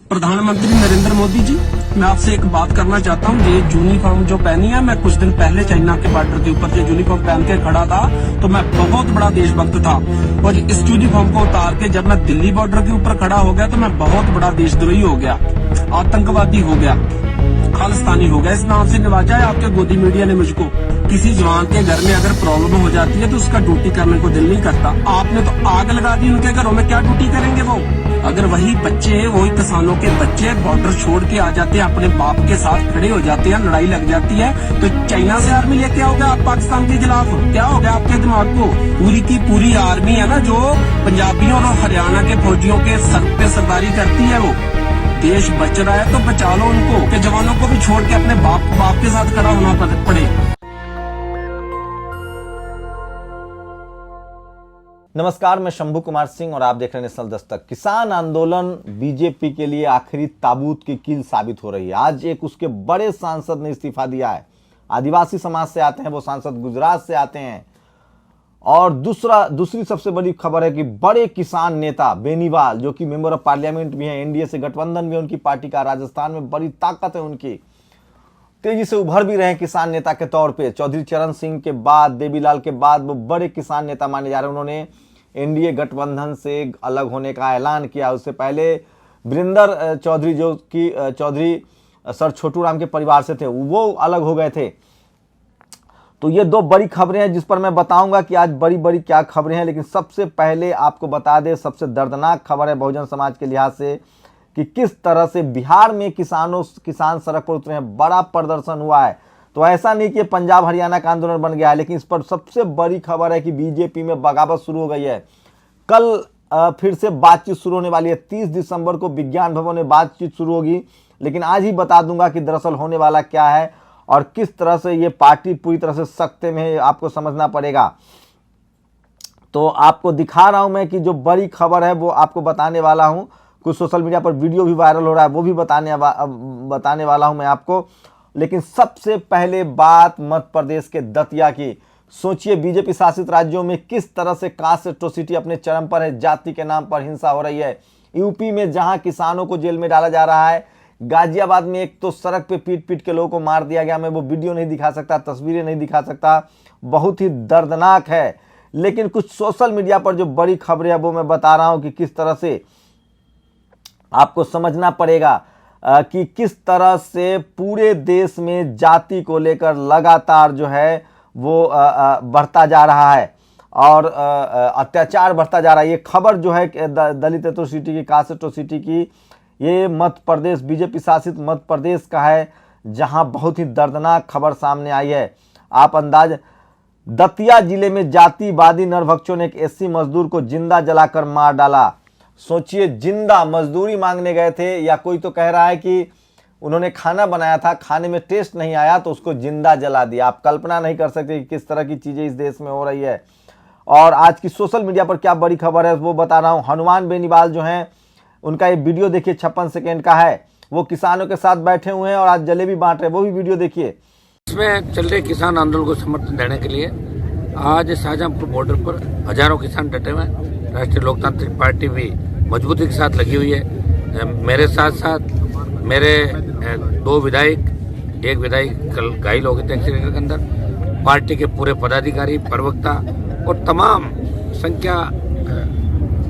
प्रधानमंत्री नरेंद्र मोदी जी, मैं आपसे एक बात करना चाहता हूँ। ये यूनिफॉर्म जो पहनी है, मैं कुछ दिन पहले चाइना के बॉर्डर के ऊपर जो यूनिफॉर्म पहन के खड़ा था तो मैं बहुत बड़ा देशभक्त था, और इस यूनिफॉर्म को उतार के जब मैं दिल्ली बॉर्डर के ऊपर खड़ा हो गया तो मैं बहुत बड़ा देशद्रोही हो गया, आतंकवादी हो गया, खालिस्तानी हो गया। इस नाम से नवाजा है आपके गोदी मीडिया ने मुझको। किसी जवान के घर में अगर प्रॉब्लम हो जाती है तो उसका ड्यूटी करने को दिल नहीं करता। आपने तो आग लगा दी उनके घरों में, क्या ड्यूटी करेंगे वो? अगर वही बच्चे, वही किसानों के बच्चे बॉर्डर छोड़ के आ जाते हैं, अपने बाप के साथ खड़े हो जाते हैं, लड़ाई लग जाती है, तो चाइना से आर्मी लेके आओगे आप पाकिस्तान के खिलाफ? क्या हो गया आपके दिमाग को? पूरी की पूरी आर्मी है ना जो पंजाबियों और हरियाणा के फौजियों के सर पे सरदारी करती है, वो देश बच रहा है तो बचा लो उनको, के जवानों को भी छोड़ के अपने बाप के साथ खड़ा होना पड़े। नमस्कार, मैं शंभू कुमार सिंह और आप देख रहे हैं नेशनल दस्तक। किसान आंदोलन बीजेपी के लिए आखिरी ताबूत की कील साबित हो रही है। आज एक उसके बड़े सांसद ने इस्तीफा दिया है। आदिवासी समाज से आते हैं वो सांसद, गुजरात से आते हैं। और दूसरी सबसे बड़ी खबर है कि बड़े किसान नेता बेनीवाल, जो कि मेंबर ऑफ पार्लियामेंट भी हैं, एनडीए से गठबंधन भी है उनकी पार्टी का, राजस्थान में बड़ी ताकत है उनकी, तेजी से उभर भी रहे हैं किसान नेता के तौर पे। चौधरी चरण सिंह के बाद, देवीलाल के बाद वो बड़े किसान नेता माने जा रहे हैं। उन्होंने एनडीए गठबंधन से अलग होने का ऐलान किया। उससे पहले वीरेंद्र चौधरी, जो कि चौधरी सर छोटू राम के परिवार से थे, वो अलग हो गए थे। तो ये दो बड़ी खबरें हैं जिस पर मैं बताऊंगा कि आज बड़ी बड़ी क्या खबरें हैं। लेकिन सबसे पहले आपको बता दें, सबसे दर्दनाक खबर है बहुजन समाज के लिहाज से कि किस तरह से बिहार में किसान सड़क पर उतरे हैं, बड़ा प्रदर्शन हुआ है। तो ऐसा नहीं कि पंजाब हरियाणा का आंदोलन बन गया है, लेकिन इस पर सबसे बड़ी खबर है कि बीजेपी में बगावत शुरू हो गई है। कल फिर से बातचीत शुरू होने वाली है। 30 दिसंबर को विज्ञान भवन में बातचीत शुरू होगी, लेकिन आज ही बता दूंगा कि दरअसल होने वाला क्या है और किस तरह से ये पार्टी पूरी तरह से सख्ते में है, आपको समझना पड़ेगा। तो आपको दिखा रहा हूं मैं कि जो बड़ी खबर है वो आपको बताने वाला हूं। कुछ सोशल मीडिया पर वीडियो भी वायरल हो रहा है, वो भी बताने वाला हूं मैं आपको। लेकिन सबसे पहले बात मध्य प्रदेश के दतिया की। सोचिए, बीजेपी शासित राज्यों में किस तरह से कास्ट एट्रोसिटी अपने चरम पर है, जाति के नाम पर हिंसा हो रही है। यूपी में जहां किसानों को जेल में डाला जा रहा है, गाजियाबाद में एक तो सड़क पे पीट के लोगों को मार दिया गया। मैं वो वीडियो नहीं दिखा सकता, तस्वीरें नहीं दिखा सकता, बहुत ही दर्दनाक है। लेकिन कुछ सोशल मीडिया पर जो बड़ी खबरें है वो मैं बता रहा हूं कि किस तरह से आपको समझना पड़ेगा कि किस तरह से पूरे देश में जाति को लेकर लगातार जो है वो बढ़ता जा रहा है और अत्याचार बढ़ता जा रहा है। ये खबर जो है दलित एट्रोसिटी की, कास्ट एट्रोसिटी की, ये मध्य प्रदेश, बीजेपी शासित मध्य प्रदेश का है, जहां बहुत ही दर्दनाक खबर सामने आई है। आप अंदाज, दतिया जिले में जातिवादी नरभक्षों ने एक एससी मजदूर को जिंदा जलाकर मार डाला। सोचिए, जिंदा मजदूरी मांगने गए थे, या कोई तो कह रहा है कि उन्होंने खाना बनाया था, खाने में टेस्ट नहीं आया तो उसको जिंदा जला दिया। आप कल्पना नहीं कर सकते कि किस तरह की चीजें इस देश में हो रही है। और आज की सोशल मीडिया पर क्या बड़ी खबर है वो बता रहा हूं। हनुमान बेनीवाल जो हैं, उनका ये वीडियो देखिए, 56 सेकेंड का है। वो किसानों के साथ बैठे हुए हैं और आज जलेबी बांट रहे हैं, वो भी वीडियो देखिए। इसमें चल रहे किसान आंदोलन को समर्थन देने के लिए आज शाहजहांपुर बॉर्डर पर हजारों किसान डटे हुए हैं। राष्ट्रीय लोकतांत्रिक पार्टी भी मजबूती के साथ लगी हुई है। मेरे साथ साथ मेरे 2 विधायक, एक विधायक कल घायल हो गए थे एक्सीडेंट के अंदर, पार्टी के पूरे पदाधिकारी, प्रवक्ता और तमाम संख्या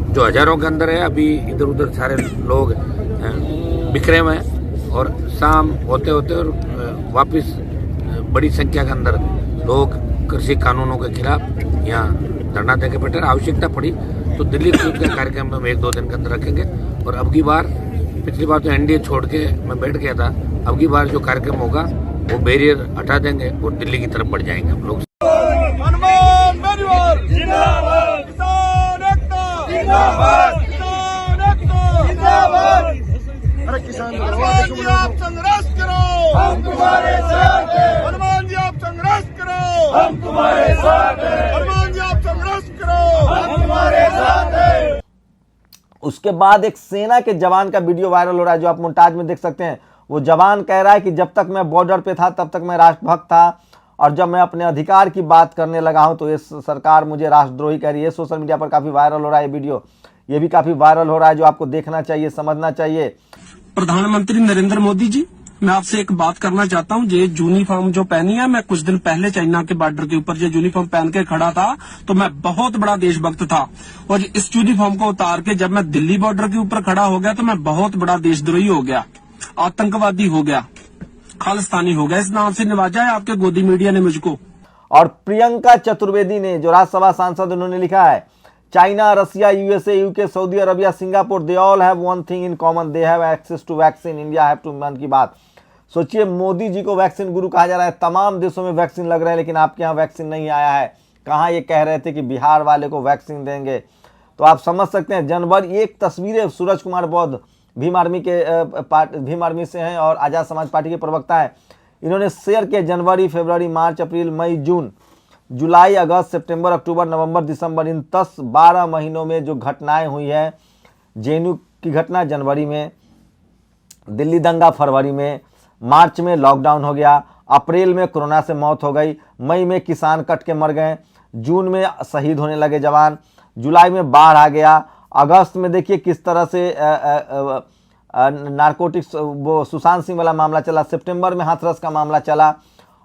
जो हजारों के अंदर है। अभी इधर उधर सारे लोग बिखरे हुए हैं और शाम होते होते और वापस बड़ी संख्या के अंदर लोग कृषि कानूनों के खिलाफ यहाँ धरना देके बैठे। आवश्यकता पड़ी तो दिल्ली कूच का कार्यक्रम हम 1-2 दिन के अंदर रखेंगे। और अब की बार, पिछली बार तो एनडीए छोड़ के मैं बैठ गया था, अब की बार जो कार्यक्रम होगा वो बैरियर हटा देंगे और दिल्ली की तरफ बढ़ जाएंगे हम लोग। हनुमान बेनीवाल जिंदाबाद, किसान एकता जिंदाबाद, किसान एकता जिंदाबाद। अरे किसान, हनुमान जी आप संघर्ष करो, हम तुम्हारे साथ हैं। हनुमान जी आप संघर्ष करो, हम तुम्हारे साथ हैं। हनुमान जी आप संघर्ष करो, हम तुम्हारे साथ हैं। उसके बाद एक सेना के जवान का वीडियो वायरल हो रहा है, जो आप मोन्टाज में देख सकते हैं। वो जवान कह रहा है कि जब तक मैं बॉर्डर पे था तब तक मैं राष्ट्रभक्त था, और जब मैं अपने अधिकार की बात करने लगा हूं तो ये सरकार मुझे राष्ट्रद्रोही कह रही है। सोशल मीडिया पर काफी वायरल हो रहा है ये वीडियो, ये भी काफी वायरल हो रहा है, जो आपको देखना चाहिए, समझना चाहिए। प्रधानमंत्री नरेंद्र मोदी जी, मैं आपसे एक बात करना चाहता हूँ। ये यूनिफॉर्म जो पहनी है, मैं कुछ दिन पहले चाइना के बॉर्डर के ऊपर ये यूनिफॉर्म पहन के खड़ा था, तो मैं बहुत बड़ा देशभक्त था। और इस यूनिफॉर्म को उतार के जब मैं दिल्ली बॉर्डर के ऊपर खड़ा हो गया, तो मैं बहुत बड़ा देशद्रोही हो गया, आतंकवादी हो गया, खालिस्तानी हो गया। इस नाम से नवाजा है आपके गोदी मीडिया ने मुझको। और प्रियंका चतुर्वेदी ने, जो राज्यसभा सांसद, उन्होंने लिखा है, China, Russia, USA, UK, Saudi Arabia, Singapore, they all have one thing in common, they have access to vaccine, India have too. Mann ki बात सोचिए, मोदी जी को वैक्सीन गुरु कहा जा रहा है, तमाम देशों में वैक्सीन लग रहे हैं, लेकिन आपके यहाँ वैक्सीन नहीं आया है। कहाँ ये कह रहे थे कि बिहार वाले को वैक्सीन देंगे, तो आप समझ सकते हैं। जनवरी, एक तस्वीरें, सूरज कुमार बौद्ध भीम आर्मी से हैं और आजाद समाज पार्टी के प्रवक्ता हैं, इन्होंने शेयर किया। जनवरी, फरवरी, मार्च, अप्रैल, मई, जून, जुलाई, अगस्त, सितंबर, अक्टूबर, नवंबर, दिसंबर, इन 10-12 महीनों में जो घटनाएं हुई है, जेएनयू की घटना जनवरी में, दिल्ली दंगा फरवरी में, मार्च में लॉकडाउन हो गया, अप्रैल में कोरोना से मौत हो गई, मई में किसान कट के मर गए, जून में शहीद होने लगे जवान, जुलाई में बाढ़ आ गया, अगस्त में देखिए किस तरह से नारकोटिक्स, वो सुशांत सिंह वाला मामला चला, सितंबर में हाथरस का मामला चला,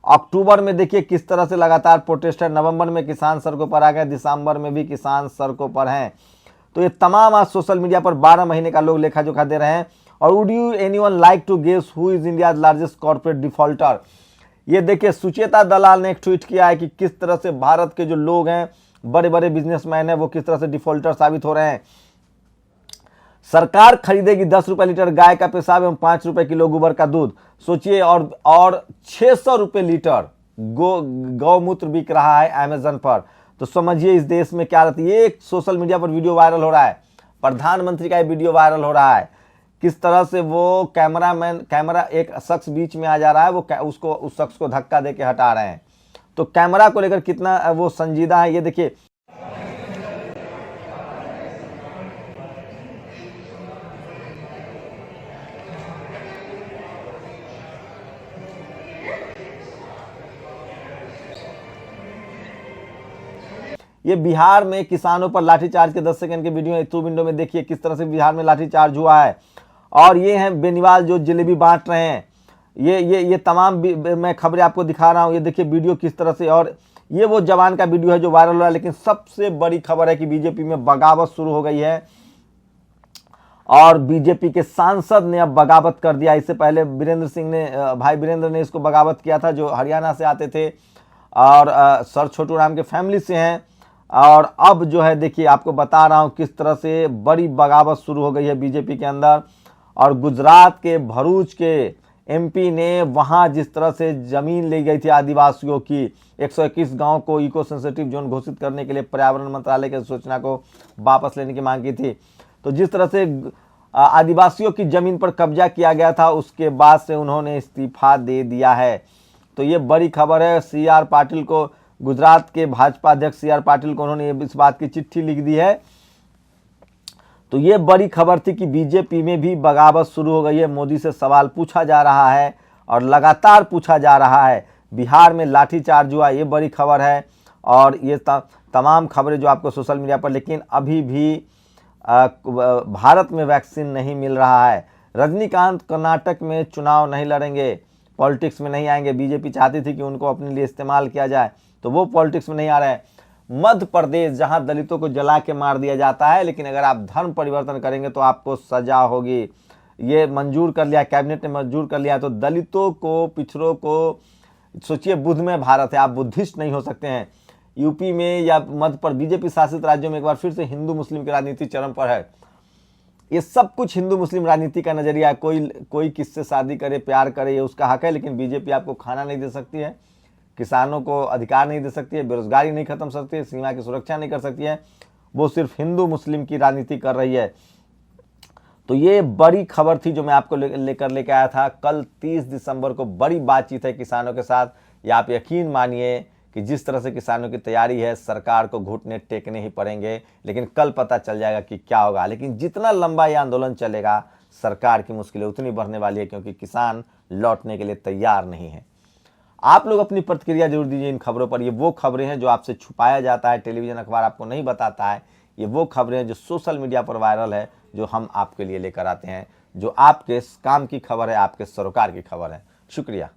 अक्टूबर में देखिए किस तरह से लगातार प्रोटेस्ट है, नवंबर में किसान सड़कों पर आ गए, दिसंबर में भी किसान सड़कों पर हैं। तो ये तमाम आज सोशल मीडिया पर 12 महीने का लोग लेखा जोखा दे रहे हैं। और would you anyone like to guess who is India largest corporate defaulter? ये देखिए, सुचेता दलाल ने एक ट्वीट किया है कि किस तरह से भारत के जो लोग हैं, बड़े बड़े बिजनेसमैन हैं, वो किस तरह से डिफॉल्टर साबित हो रहे हैं। सरकार खरीदेगी 10 रुपए लीटर गाय का पेशाब एवं 5 रुपए किलो गोबर का दूध, सोचिए। और 600 रुपए लीटर गौमूत्र बिक रहा है अमेजन पर। तो समझिए इस देश में क्या रहती है। एक सोशल मीडिया पर वीडियो वायरल हो रहा है, प्रधानमंत्री का वीडियो वायरल हो रहा है, किस तरह से वो कैमरा एक शख्स बीच में आ जा रहा है, वो उस शख्स को धक्का दे के हटा रहे हैं। तो कैमरा को लेकर कितना वो संजीदा है, ये देखिए। ये बिहार में किसानों पर लाठीचार्ज के 10 सेकंड के वीडियो है, विंडो में देखिए किस तरह से बिहार में लाठीचार्ज हुआ है। और ये हैं बेनीवाल जो जलेबी बांट रहे हैं, ये तमाम मैं खबरें आपको दिखा रहा हूँ। ये देखिए वीडियो किस तरह से, और ये वो जवान का वीडियो है जो वायरल हो रहा है। लेकिन सबसे बड़ी खबर है कि बीजेपी में बगावत शुरू हो गई है और बीजेपी के सांसद ने अब बगावत कर दिया। इससे पहले भाई वीरेंद्र ने इसको बगावत किया था, जो हरियाणा से आते थे और सर छोटू राम के फैमिली से हैं। और अब जो है देखिए, आपको बता रहा हूं किस तरह से बड़ी बगावत शुरू हो गई है बीजेपी के अंदर। और गुजरात के भरूच के एमपी ने वहां जिस तरह से जमीन ली गई थी आदिवासियों की, 121 गांव को इको सेंसिटिव जोन घोषित करने के लिए पर्यावरण मंत्रालय की सूचना को वापस लेने की मांग की थी। तो जिस तरह से आदिवासियों की जमीन पर कब्जा किया गया था, उसके बाद से उन्होंने इस्तीफा दे दिया है। तो ये बड़ी खबर है। CR पाटिल को, गुजरात के भाजपा अध्यक्ष CR पाटिल को उन्होंने इस बात की चिट्ठी लिख दी है। तो ये बड़ी खबर थी कि बीजेपी में भी बगावत शुरू हो गई है। मोदी से सवाल पूछा जा रहा है और लगातार पूछा जा रहा है। बिहार में लाठीचार्ज हुआ, ये बड़ी खबर है। और ये तमाम खबरें जो आपको सोशल मीडिया पर, लेकिन अभी भी भारत में वैक्सीन नहीं मिल रहा है। रजनीकांत कर्नाटक में चुनाव नहीं लड़ेंगे, पॉलिटिक्स में नहीं आएंगे। बीजेपी चाहती थी कि उनको अपने लिए इस्तेमाल किया जाए, तो वो पॉलिटिक्स में नहीं आ रहे हैं। मध्य प्रदेश, जहां दलितों को जला के मार दिया जाता है, लेकिन अगर आप धर्म परिवर्तन करेंगे तो आपको सजा होगी, ये मंजूर कर लिया, कैबिनेट ने मंजूर कर लिया। तो दलितों को, पिछड़ों को, सोचिए बुद्धमय भारत है, आप बुद्धिस्ट नहीं हो सकते हैं। यूपी में या मध्य पर बीजेपी शासित राज्यों में एक बार फिर से हिंदू मुस्लिम की राजनीति चरम पर है। ये सब कुछ हिंदू मुस्लिम राजनीति का नजरिया है। कोई किससे शादी करे, प्यार करे, ये उसका हक है, लेकिन बीजेपी आपको खाना नहीं दे सकती है, किसानों को अधिकार नहीं दे सकती है, बेरोजगारी नहीं खत्म सकती है, सीमा की सुरक्षा नहीं कर सकती है। वो सिर्फ हिंदू मुस्लिम की राजनीति कर रही है। तो ये बड़ी खबर थी जो मैं आपको लेकर आया था। कल 30 दिसंबर को बड़ी बातचीत है किसानों के साथ। या आप यकीन मानिए कि जिस तरह से किसानों की तैयारी है, सरकार को घुटने टेकने ही पड़ेंगे, लेकिन कल पता चल जाएगा कि क्या होगा। लेकिन जितना लंबा ये आंदोलन चलेगा, सरकार की मुश्किलें उतनी बढ़ने वाली है, क्योंकि किसान लौटने के लिए तैयार नहीं है। आप लोग अपनी प्रतिक्रिया जरूर दीजिए इन खबरों पर। ये वो खबरें हैं जो आपसे छुपाया जाता है, टेलीविजन अखबार आपको नहीं बताता है। ये वो खबरें हैं जो सोशल मीडिया पर वायरल है, जो हम आपके लिए लेकर आते हैं। जो आपके काम की खबर है, आपके सरोकार की खबर है। शुक्रिया।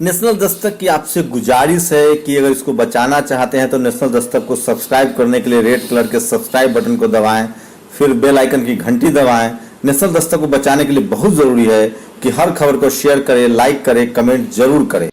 नेशनल दस्तक की आपसे गुजारिश है कि अगर इसको बचाना चाहते हैं तो नेशनल दस्तक को सब्सक्राइब करने के लिए रेड कलर के सब्सक्राइब बटन को दबाएं, फिर बेल आइकन की घंटी दबाएं। नेशनल दस्तक को बचाने के लिए बहुत जरूरी है कि हर खबर को शेयर करें, लाइक करें, कमेंट जरूर करें।